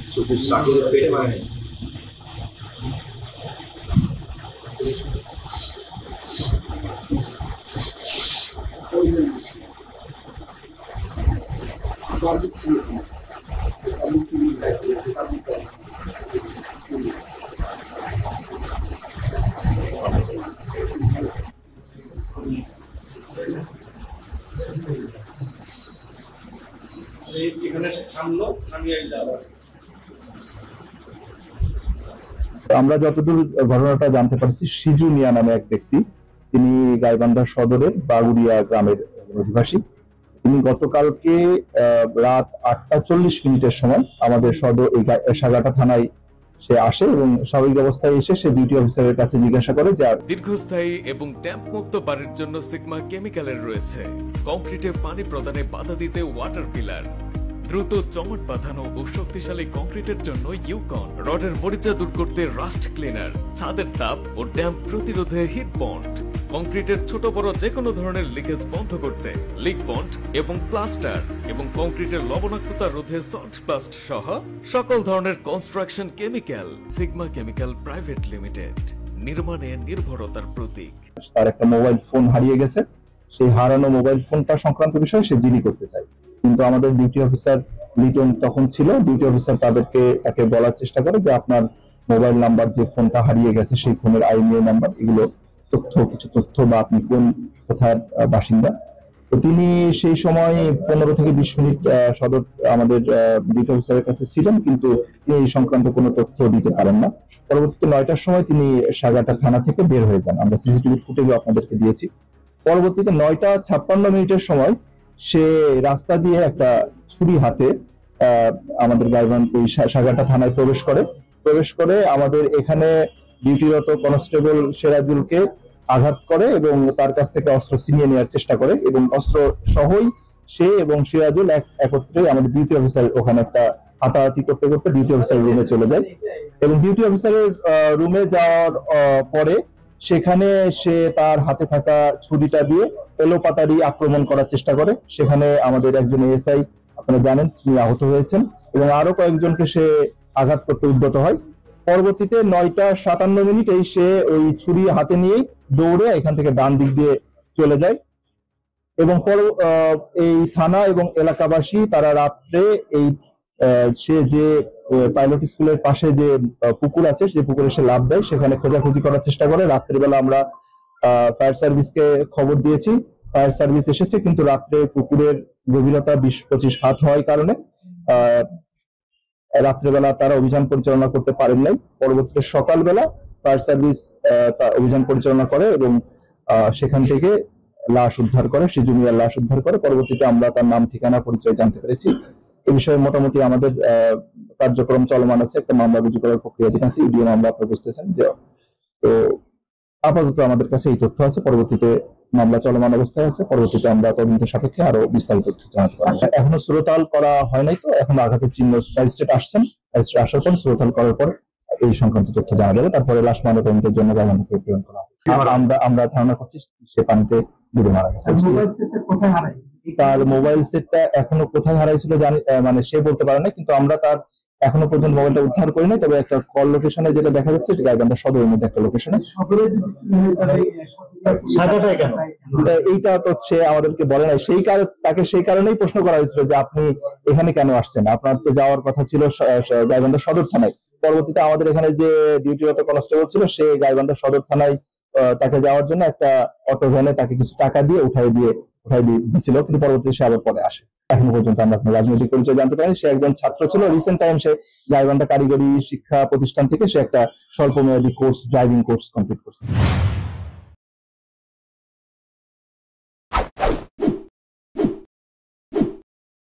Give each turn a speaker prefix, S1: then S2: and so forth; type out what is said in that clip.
S1: Suku sakit beda mana ni?
S2: আমরা যতদূর ঘটনাটা জানতে পারছি, সিজু মিয়া নামে এক ব্যক্তি, তিনি গাইবান্ধা সদরের বাগুড়িয়া গ্রামের অধিবাসী। তিনি গতকালকে রাত 8:40 সময় আমাদের সদর এই সাগাটা থানায় সে আসে এবং স্বাভাবিক অবস্থায় এসে সে ডিউটি অফিসারের কাছে জিজ্ঞাসা করে যে
S3: দীর্ঘস্থায়ী এবং ট্যাম্প মুক্ত বাড়ির জন্য সিগমা কেমিক্যালের রয়েছে কংক্রিটে পানি প্রদানে বাধা দিতে ওয়াটার পিলার, দ্রুত চমট বাঁধানো ও শক্তিশালী কংক্রিটের জন্য ইউকন, রডের মরিচা দূর করতে রাস্ট ক্লিনার, ছাদের তাপ ও ড্যাম্প প্রতিরোধে হিট বন্ড, কংক্রিটের ছোট বড় যে কোনো ধরনের লিকেজ বন্ধ করতে লিক বন্ড এবং প্লাস্টার, এবং কংক্রিটের লবণাক্ততা রোধে সল্ট প্লাস্ট সহ সকল ধরনের construction chemical. Sigma chemical private limited, নির্মাণে নির্ভরতার প্রতীক।
S2: তার একটা মোবাইল ফোন হারিয়ে গেছে, সেই হারানো মোবাইল ফোনটা সংক্রান্ত বিষয়ে সে জিডি করতে চায়, কিন্তু আমাদের ডিউটি অফিসার লিটন তখন ছিল। ডিউটি অফিসার তাকে বলার চেষ্টা করে যে আপনার মোবাইল নাম্বার, যে ফোনটা হারিয়ে গেছে সেই ফোনের আইএমইআই নাম্বার, এগুলো কিছু তথ্য বা আপনি কোথায় বাসিন্দা। তো তিনি সেই সময় 15 থেকে 20 মিনিট সদর আমাদের ডিউটি অফিসারের কাছে ছিলেন, কিন্তু তিনি এই সংক্রান্ত কোনো তথ্য দিতে পারেন না। পরবর্তীতে 9টার সময় তিনি সাগাটা থানা থেকে বের হয়ে যান। আমরা সিসিটিভি ফুটেজও আপনাদেরকে দিয়েছি। পরবর্তীতে 9:56 সময় সে রাস্তা দিয়ে একটা ছুরি হাতে আমাদের গাইবান্ধা সাগাটা থানায় প্রবেশ করে আমাদের এখানে ডিউটিরত কনস্টেবল সিরাজুলকে আঘাত করে এবং তার কাছ থেকে অস্ত্র ছিনিয়ে নেওয়ার চেষ্টা করে, এবং অস্ত্র সহই সে এবং সিরাজুল একত্রে আমাদের ডিউটি অফিসার ওখানে একটা হাতাহাতি করতে করতে ডিউটি অফিসারের রুমে চলে যায়। এবং ডিউটি অফিসারের রুমে যাওয়ার পরে সেখানে সে তার হাতে থাকা ছুরিটা দিয়ে এলোপাতাড়ি আক্রমণ করার চেষ্টা করে। সেখানে আমাদের একজন এএসআই, আপনারা জানেন, তিনি আহত হয়েছেন এবং আরো কয়েকজনকে সে আঘাত করতে উদ্যত হয়। পরবর্তীতে 9:57 সে ওই ছুরি হাতে নিয়েই দৌড়ে এখান থেকে ডান দিক দিয়ে চলে যায়। এবং এই থানা এবং এলাকাবাসী তারা রাত্রে এই সে যে পাইলট স্কুলের পাশে যে পুকুর আছে, সেই পুকুরে সে লাফ দেয়, সেখানে খোঁজাখুঁজি করার চেষ্টা করে। রাত্রিবেলা আমরা ফায়ার সার্ভিসকে খবর দিয়েছি, ফায়ার সার্ভিস এসেছে, কিন্তু রাত্রে পুকুরের গভীরতা 20-25 হাত হওয়ার কারণে রাত্রেবেলা তারা অভিযান পরিচালনা করতে পারেন নাই। পরবর্তীতে সকালবেলা ফায়ার সার্ভিস অভিযান পরিচালনা করে এবং সেখান থেকে লাশ উদ্ধার করে, সিজু মিয়ার লাশ উদ্ধার করে। পরবর্তীতে আমরা তার নাম, ঠিকানা, পরিচয় জানতে পেরেছি। এই বিষয়ে মোটামুটি আমাদের কার্যক্রম চলমান আছে, একটা মামলা রুজু করার প্রক্রিয়াধীন আছে, ইডিও মামলা আপনারা বুঝতেছেন। তো আপাতত আমাদের কাছে এই তথ্য আছে, পরবর্তীতে মামলা চলমান অবস্থায় আছে, পরবর্তীতে আমরা তদন্ত সাপেক্ষে আরো বিস্তারিত তথ্য জানাতে পারবো। এখনো শ্রোতাল করা হয় নাই, তো এখন আঘাতের চিহ্ন ম্যাজিস্ট্রেট আসছেন, ম্যাজিস্ট্রেট আসার পর শ্রোতাল করার পর এই সংক্রান্ত তথ্য জানা যাবে। তারপরে লাশ ময়নাতদন্তের জন্য গাইবান্ধাকে প্রেরণ করা হবে। আমরা ধারণা করছি সে পানিতে ডুবে মারা গেছে। তার মোবাইল সেটটা এখনো কোথায় হারাইছিল মানে সে বলতে পারে না, কিন্তু আমরা তার এখনো পর্যন্ত মোবাইলটা উদ্ধার করি নাই। তবে একটা কল লোকেশনে যেটা দেখা যাচ্ছে, গাইবান্ধা সদরের মধ্যে একটা লোকেশনে। এইটা তো সে আমাদেরকে বলে নাই, তাকে সেই কারণেই প্রশ্ন করা হয়েছিল যে আপনি এখানে কেন আসছেন, আপনার তো যাওয়ার কথা ছিল গাইবান্ধা সদর থানায়। পরবর্তীতে আমাদের এখানে যে ডিউটিরত কনস্টেবল ছিল, সে গাইবান্ধা সদর থানায় তাকে যাওয়ার জন্য একটা অটো ভ্যানে তাকে কিছু টাকা দিয়ে উঠাই দিয়েছিল, কিন্তু পরবর্তীতে সে আবার পরে আসে। এখনো পর্যন্ত আমরা আপনার রাজনৈতিক পরিচয় জানতে পারি। সে একজন ছাত্র ছিল, রিসেন্ট টাইম সে গাইবান্ধা কারিগরি শিক্ষা প্রতিষ্ঠান থেকে সে একটা স্বল্প মেয়াদী কোর্স, ড্রাইভিং কোর্স কমপ্লিট করছে।